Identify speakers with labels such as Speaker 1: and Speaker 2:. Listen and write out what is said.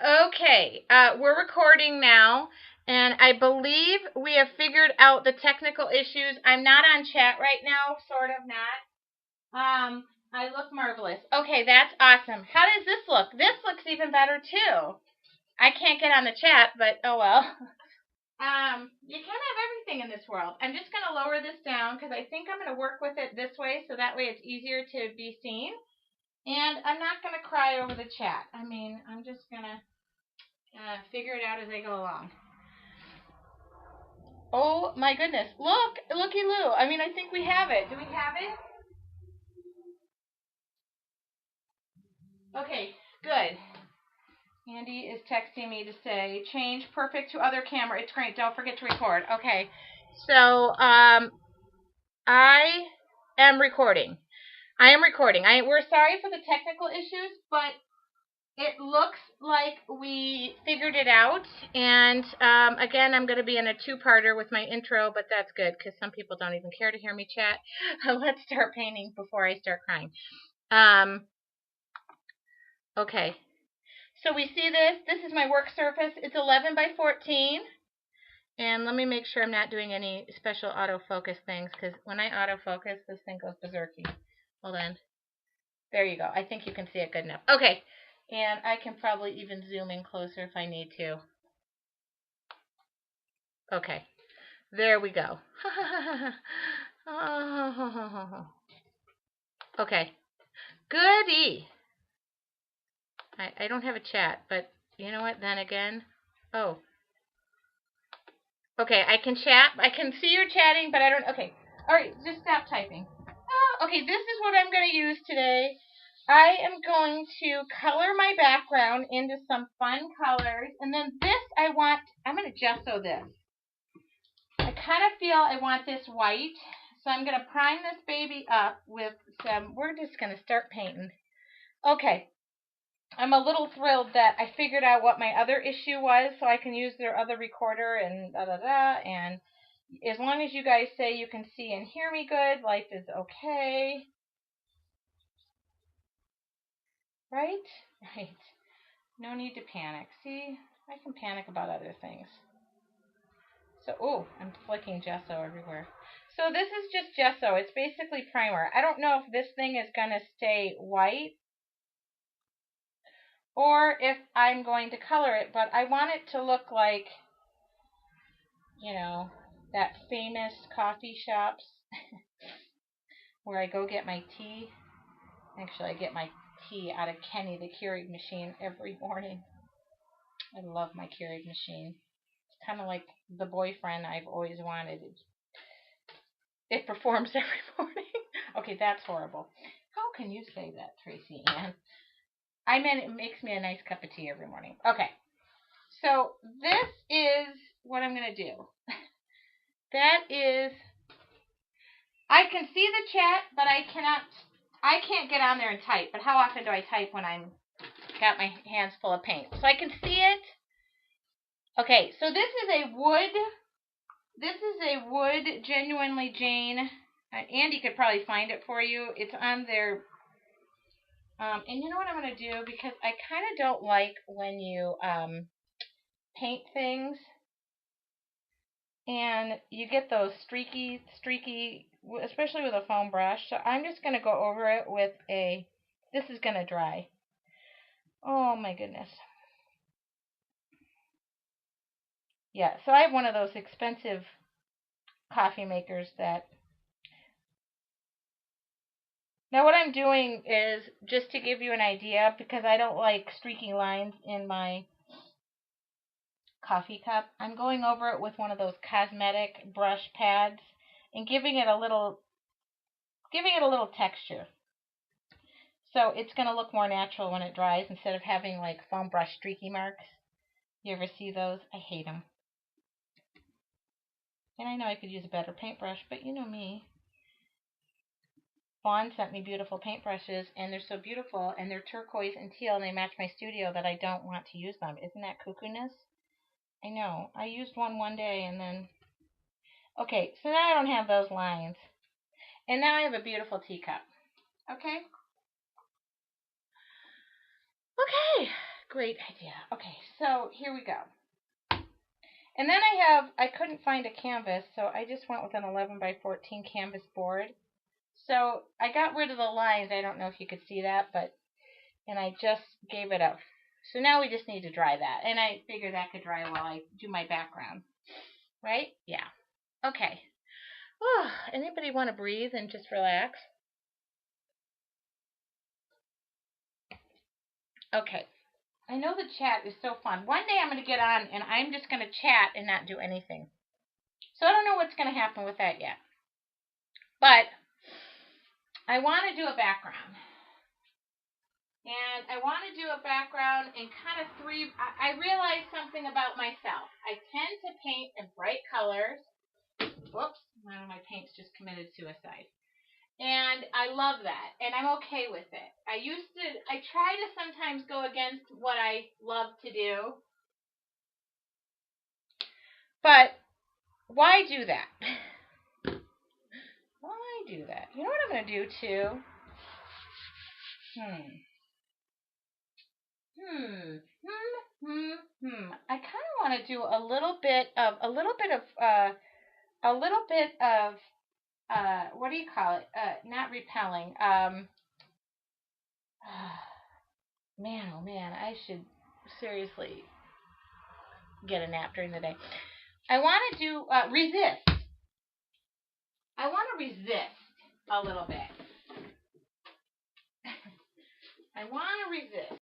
Speaker 1: Okay, we're recording now, and I believe we have figured out the technical issues. I'm not on chat right now, sort of not. I look marvelous. Okay, that's awesome. How does this look? This looks even better too. I can't get on the chat, but oh well. You can't have everything in this world. I'm just going to lower this down because I think I'm going to work with it this way so that way it's easier to be seen. And I'm not going to cry over the chat. I mean, I'm just going to figure it out as I go along. Oh my goodness. Look, looky loo. I mean, I think we have it. Do we have it? Okay, good. Andy is texting me to say, change perfect to other camera. It's great. Don't forget to record. Okay. So, I am recording. We're sorry for the technical issues, but it looks like we figured it out. And again, I'm going to be in a two-parter with my intro, but that's good because some people don't even care to hear me chat. Let's start painting before I start crying. Okay. So we see this. This is my work surface. It's 11 by 14. And let me make sure I'm not doing any special autofocus things because when I autofocus, this thing goes berserky. Hold on. There you go. I think you can see it good enough. Okay. And I can probably even zoom in closer if I need to. Okay. There we go. Okay. Goody. I don't have a chat, but you know what? Then again, oh. Okay, I can chat. I can see you're chatting, but I don't. Okay. All right, just stop typing. Okay, this is what I'm going to use today. I am going to color my background into some fun colors. And then this I'm going to gesso this. I kind of feel I want this white. So I'm going to prime this baby up with some, we're just going to start painting. Okay. I'm a little thrilled that I figured out what my other issue was so I can use their other recorder and da-da-da. And as long as you guys say you can see and hear me good, life is okay. Right? Right. No need to panic. See, I can panic about other things. So, oh, I'm flicking gesso everywhere. So this is just gesso. It's basically primer. I don't know if this thing is going to stay white or if I'm going to color it, but I want it to look like, you know, that famous coffee shops where I go get my tea. Actually, I get my tea out of Kenny, the Keurig machine, every morning. I love my Keurig machine. It's kind of like the boyfriend I've always wanted. It performs every morning. Okay, that's horrible. How can you say that, Tracy Ann? I mean, it makes me a nice cup of tea every morning. Okay, so this is what I'm going to do. That is, I can see the chat, but I can't get on there and type. But how often do I type when I'm got my hands full of paint? So I can see it. Okay, so this is a wood Genuinely Jane. Andy could probably find it for you. It's on their, and you know what I'm going to do? Because I kind of don't like when you paint things and you get those streaky, especially with a foam brush. So I'm just going to go over it with this is going to dry. Oh my goodness. Yeah, so I have one of those expensive coffee makers that. Now what I'm doing is just to give you an idea, because I don't like streaky lines in my coffee cup. I'm going over it with one of those cosmetic brush pads and giving it a little texture. So it's going to look more natural when it dries instead of having like foam brush streaky marks. You ever see those? I hate them. And I know I could use a better paintbrush, but you know me. Vaughn sent me beautiful paintbrushes, and they're so beautiful, and they're turquoise and teal, and they match my studio that I don't want to use them. Isn't that cuckoo-ness? I know. I used one day, and then. Okay, so now I don't have those lines. And now I have a beautiful teacup. Okay? Okay, Great idea. Okay, so here we go. And then I couldn't find a canvas, so I just went with an 11 by 14 canvas board. So I got rid of the lines. I don't know if you could see that, and I just gave it a. So now we just need to dry that. And I figure that could dry while I do my background. Right? Yeah. Okay. Oh, anybody want to breathe and just relax? Okay. I know the chat is so fun. One day I'm going to get on and I'm just going to chat and not do anything. So I don't know what's going to happen with that yet. But I want to do a background. And I want to do a background in kind of three. I realized something about myself. I tend to paint in bright colors. Whoops, one of my paints just committed suicide. And I love that. And I'm okay with it. I try to sometimes go against what I love to do. But why do that? Why do that? You know what I'm going to do too? I kind of want to do a little bit of what do you call it? Not repelling. Man, oh man, I should seriously get a nap during the day. I want to do resist. I want to resist a little bit. I want to resist.